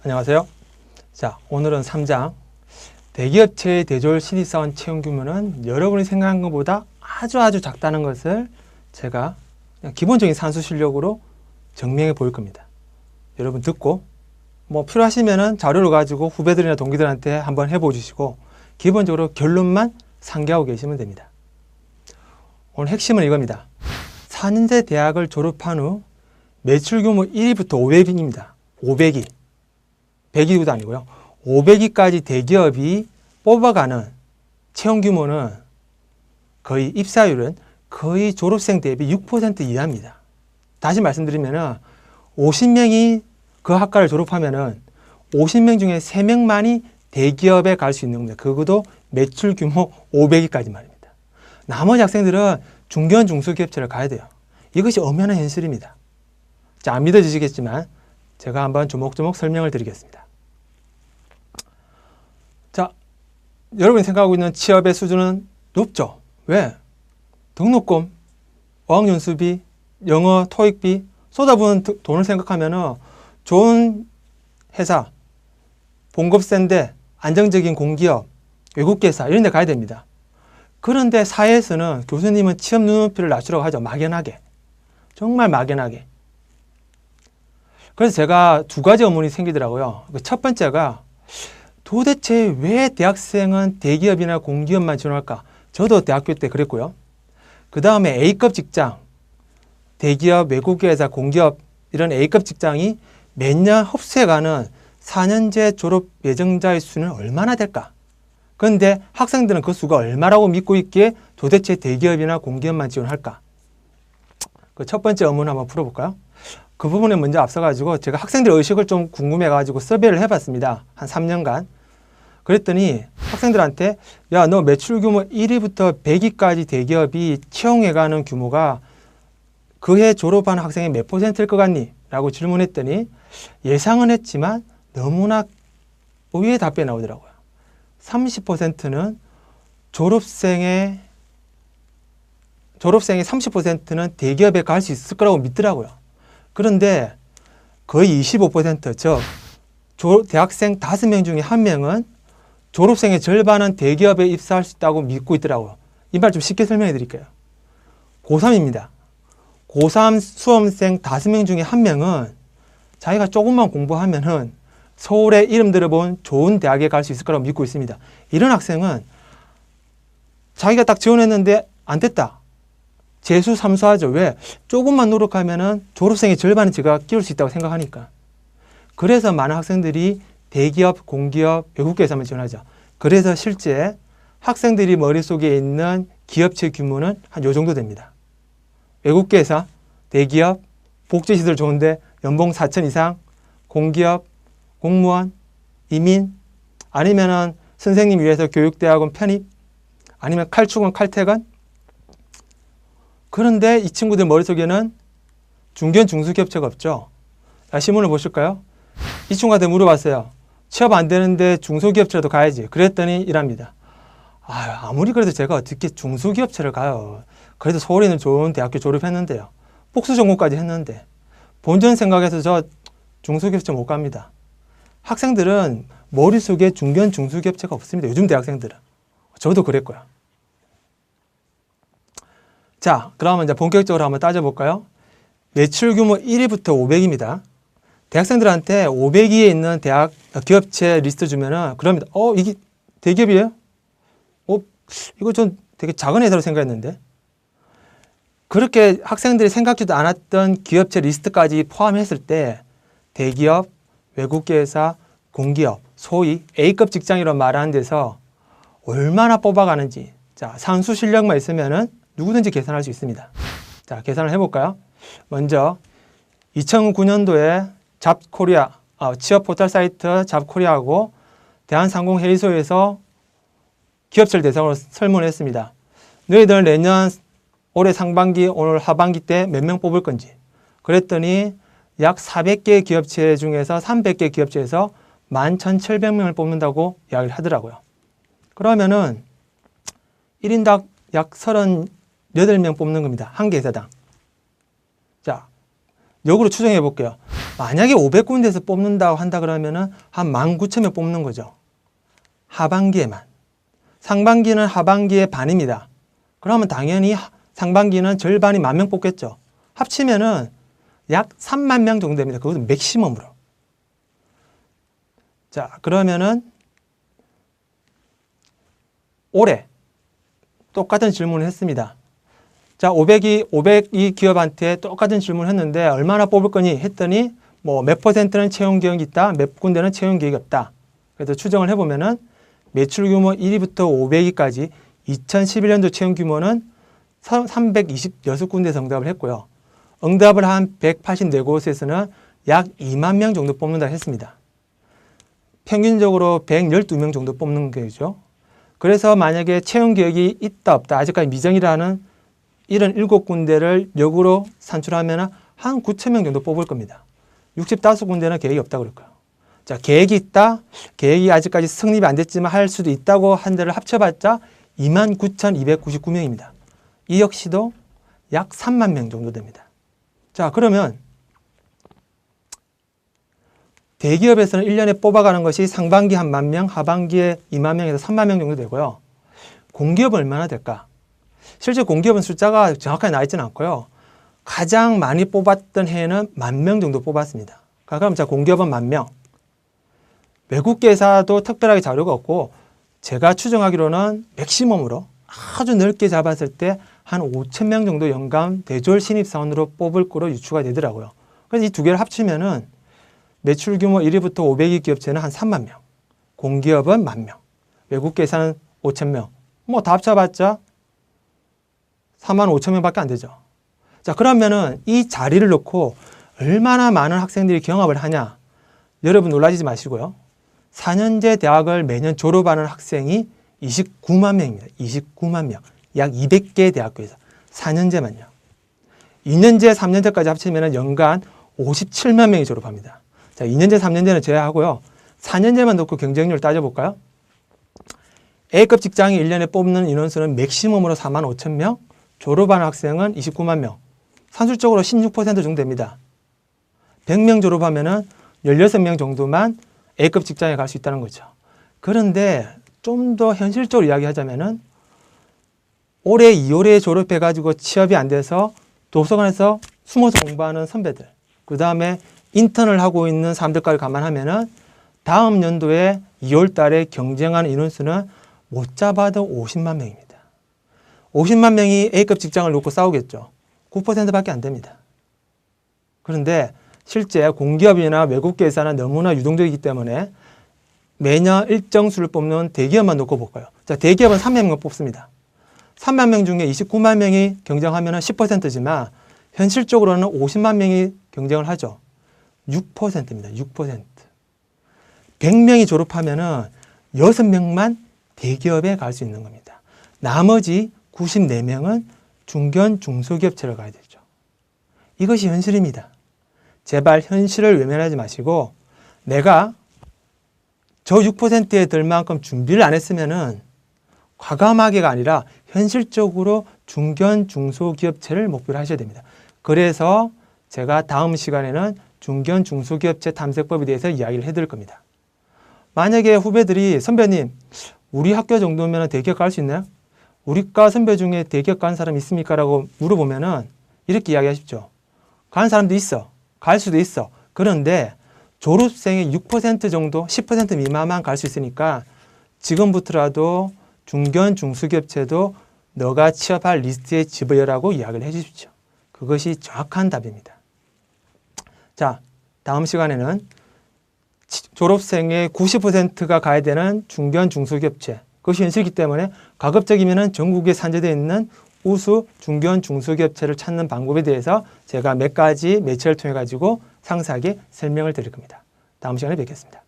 안녕하세요. 자, 오늘은 3장 대기업체의 대졸 신입사원 채용 규모는 여러분이 생각한 것보다 아주 작다는 것을 제가 그냥 기본적인 산수 실력으로 증명해 볼 겁니다. 여러분 듣고 뭐 필요하시면은 자료를 가지고 후배들이나 동기들한테 한번 해보시고 기본적으로 결론만 상기하고 계시면 됩니다. 오늘 핵심은 이겁니다. 4년제 대학을 졸업한 후 매출 규모 1위부터 500위입니다. 500위. 100위도 아니고요. 500위까지 대기업이 뽑아가는 채용 규모는 거의 입사율은 거의 졸업생 대비 6% 이하입니다. 다시 말씀드리면 50명이 그 학과를 졸업하면은 50명 중에 3명만이 대기업에 갈 수 있는 겁니다. 그것도 매출 규모 500위까지 말입니다. 나머지 학생들은 중견 중소기업체를 가야 돼요. 이것이 엄연한 현실입니다. 자, 안 믿어지시겠지만 제가 한번 조목조목 설명을 드리겠습니다. 자, 여러분이 생각하고 있는 취업의 수준은 높죠. 왜? 등록금, 어학연수비, 영어, 토익비 쏟아부은 돈을 생각하면 좋은 회사, 봉급 센데 안정적인 공기업, 외국계사 이런 데 가야 됩니다. 그런데 사회에서는 교수님은 취업 눈높이를 낮추라고 하죠. 막연하게. 정말 막연하게. 그래서 제가 두 가지 의문이 생기더라고요. 첫 번째가 도대체 왜 대학생은 대기업이나 공기업만 지원할까? 저도 대학교 때 그랬고요. 그 다음에 A급 직장, 대기업, 외국계회사, 공기업 이런 A급 직장이 매년 흡수해가는 4년제 졸업 예정자의 수는 얼마나 될까? 그런데 학생들은 그 수가 얼마라고 믿고 있기에 도대체 대기업이나 공기업만 지원할까? 그 첫 번째 의문 한번 풀어볼까요? 그 부분에 먼저 앞서가지고 제가 학생들 의식을 좀 궁금해가지고 서베이를 해봤습니다. 한 3년간. 그랬더니 학생들한테 야, 너 매출 규모 1위부터 100위까지 대기업이 채용해가는 규모가 그해 졸업한 학생의 몇 %일 것 같니? 라고 질문했더니 예상은 했지만 너무나 의외의 답변이 나오더라고요. 30%는 졸업생의 30%는 대기업에 갈 수 있을 거라고 믿더라고요. 그런데 거의 25%, 즉 대학생 5명 중에 1명은 졸업생의 절반은 대기업에 입사할 수 있다고 믿고 있더라고요. 이 말 좀 쉽게 설명해 드릴게요. 고3입니다. 고3 수험생 5명 중에 1명은 자기가 조금만 공부하면은 서울에 이름 들어본 좋은 대학에 갈 수 있을 거라고 믿고 있습니다. 이런 학생은 자기가 딱 지원했는데 안 됐다. 재수 삼수하죠. 왜? 조금만 노력하면은 졸업생의 절반은 제가 끼울 수 있다고 생각하니까. 그래서 많은 학생들이 대기업, 공기업, 외국계에서만 지원하죠. 그래서 실제 학생들이 머릿속에 있는 기업체 규모는 한 요 정도 됩니다. 외국계에서, 대기업, 복지시설 좋은데 연봉 4천 이상, 공기업, 공무원, 이민, 아니면은 선생님 위해서 교육대학원 편입, 아니면 칼축은 칼퇴근. 그런데 이 친구들 머릿속에는 중견 중소기업체가 없죠. 자, 신문을 보실까요? 이 친구한테 물어봤어요. 취업 안 되는데 중소기업체라도 가야지. 그랬더니 이랍니다. 아무리 그래도 제가 어떻게 중소기업체를 가요. 그래도 서울에 있는 좋은 대학교 졸업했는데요. 복수 전공까지 했는데 본전 생각해서 저 중소기업체 못 갑니다. 학생들은 머릿속에 중견 중소기업체가 없습니다. 요즘 대학생들은. 저도 그랬고요. 자, 그러면 이제 본격적으로 한번 따져볼까요? 매출 규모 1위부터 500위입니다. 대학생들한테 500위에 있는 대학 기업체 리스트 주면은 그럽니다. 이게 대기업이에요? 이거 좀 되게 작은 회사로 생각했는데. 그렇게 학생들이 생각지도 않았던 기업체 리스트까지 포함했을 때 대기업, 외국계회사, 공기업, 소위 A급 직장이라고 말하는 데서 얼마나 뽑아가는지. 자, 산수 실력만 있으면은 누구든지 계산할 수 있습니다. 자, 계산을 해볼까요? 먼저 2009년도에 잡코리아, 취업 포털 사이트 잡코리아하고 대한상공회의소에서 기업체를 대상으로 설문을 했습니다. 너희들 내년 올해 상반기, 오늘 하반기 때 몇 명 뽑을 건지. 그랬더니 약 400개 기업체 중에서 300개 기업체에서 11,700명을 뽑는다고 이야기를 하더라고요. 그러면은 1인당 약 38명 뽑는 겁니다. 한 개 회사당. 자, 역으로 추정해 볼게요. 만약에 500군데에서 뽑는다고 한다 그러면은 한 19,000명 뽑는 거죠. 하반기에만. 상반기는 하반기의 반입니다. 그러면 당연히 상반기는 절반이 10,000명 뽑겠죠. 합치면은 약 30,000명 정도 됩니다. 그것도 맥시멈으로. 자, 그러면은 올해 똑같은 질문을 했습니다. 자, 500이 기업한테 똑같은 질문을 했는데 얼마나 뽑을 거니 했더니 뭐 몇 퍼센트는 채용 계획이 있다, 몇 군데는 채용 계획이 없다. 그래서 추정을 해보면은 매출 규모 1위부터 500위까지 2011년도 채용 규모는 326군데 응답을 했고요. 응답을 한 184곳에서는 약 2만 명 정도 뽑는다 했습니다. 평균적으로 112명 정도 뽑는 거죠. 그래서 만약에 채용 계획이 있다 없다 아직까지 미정이라는 이런 7군데를 역으로 산출하면 한 9,000명 정도 뽑을 겁니다. 65군데는 계획이 없다 그럴 거예요. 자, 계획이 있다. 계획이 아직까지 성립이 안 됐지만 할 수도 있다고 한 데를 합쳐봤자 29,299명입니다. 이 역시도 약 3만 명 정도 됩니다. 자, 그러면 대기업에서는 1년에 뽑아가는 것이 상반기 한 10,000명, 하반기에 2만 명에서 3만 명 정도 되고요. 공기업은 얼마나 될까? 실제 공기업은 숫자가 정확하게 나와 있지는 않고요. 가장 많이 뽑았던 해에는 10,000명 정도 뽑았습니다. 그럼 자, 공기업은 10,000명. 외국계사도 특별하게 자료가 없고 제가 추정하기로는 맥시멈으로 아주 넓게 잡았을 때 한 5,000명 정도 연간 대졸 신입사원으로 뽑을 거로 유추가 되더라고요. 그래서 이 두 개를 합치면은 매출 규모 1위부터 500위 기업체는 한 3만 명, 공기업은 10,000명, 외국계사는 5,000명, 뭐 다 합쳐봤자 45,000명밖에 안 되죠. 자, 그러면은 이 자리를 놓고 얼마나 많은 학생들이 경합을 하냐? 여러분 놀라지 마시고요. 4년제 대학을 매년 졸업하는 학생이 29만 명입니다. 29만 명. 약 200개 대학교에서 4년제만요. 2년제, 3년제까지 합치면 연간 57만 명이 졸업합니다. 자, 2년제, 3년제는 제외하고요. 4년제만 놓고 경쟁률 따져볼까요? A급 직장이 1년에 뽑는 인원수는 맥시멈으로 45,000명, 졸업하는 학생은 29만 명, 산술적으로 16% 정도 됩니다. 100명 졸업하면은 16명 정도만 A급 직장에 갈 수 있다는 거죠. 그런데 좀 더 현실적으로 이야기하자면은 올해 2월에 졸업해가지고 취업이 안 돼서 도서관에서 숨어서 공부하는 선배들, 그 다음에 인턴을 하고 있는 사람들까지 감안하면은 다음 연도에 2월 달에 경쟁하는 인원수는 못 잡아도 50만 명입니다. 50만 명이 A급 직장을 놓고 싸우겠죠. 9%밖에 안 됩니다. 그런데 실제 공기업이나 외국계사는 너무나 유동적이기 때문에 매년 일정 수를 뽑는 대기업만 놓고 볼까요? 자, 대기업은 3만 명 뽑습니다. 3만 명 중에 29만 명이 경쟁하면 10%지만 현실적으로는 50만 명이 경쟁을 하죠. 6%입니다. 6%. 100명이 졸업하면 6명만 대기업에 갈 수 있는 겁니다. 나머지 94명은 중견, 중소기업체로 가야 되죠. 이것이 현실입니다. 제발 현실을 외면하지 마시고 내가 저 6%에 들 만큼 준비를 안 했으면은 과감하게가 아니라 현실적으로 중견, 중소기업체를 목표로 하셔야 됩니다. 그래서 제가 다음 시간에는 중견, 중소기업체 탐색법에 대해서 이야기를 해드릴 겁니다. 만약에 후배들이 선배님, 우리 학교 정도면 대기업 갈 수 있나요? 우리과 선배 중에 대기업 간 사람 있습니까? 라고 물어보면은 이렇게 이야기하십시오. 가는 사람도 있어. 갈 수도 있어. 그런데 졸업생의 6% 정도, 10% 미만만 갈 수 있으니까 지금부터라도 중견, 중소기업체도 너가 취업할 리스트에 집어넣으라고 이야기를 해 주십시오. 그것이 정확한 답입니다. 자, 다음 시간에는 졸업생의 90%가 가야 되는 중견, 중소기업체, 그것이 현실이기 때문에 가급적이면 전국에 산재되어 있는 우수 중견, 중소기업체를 찾는 방법에 대해서 제가 몇 가지 매체를 통해 가지고 상세하게 설명을 드릴 겁니다. 다음 시간에 뵙겠습니다.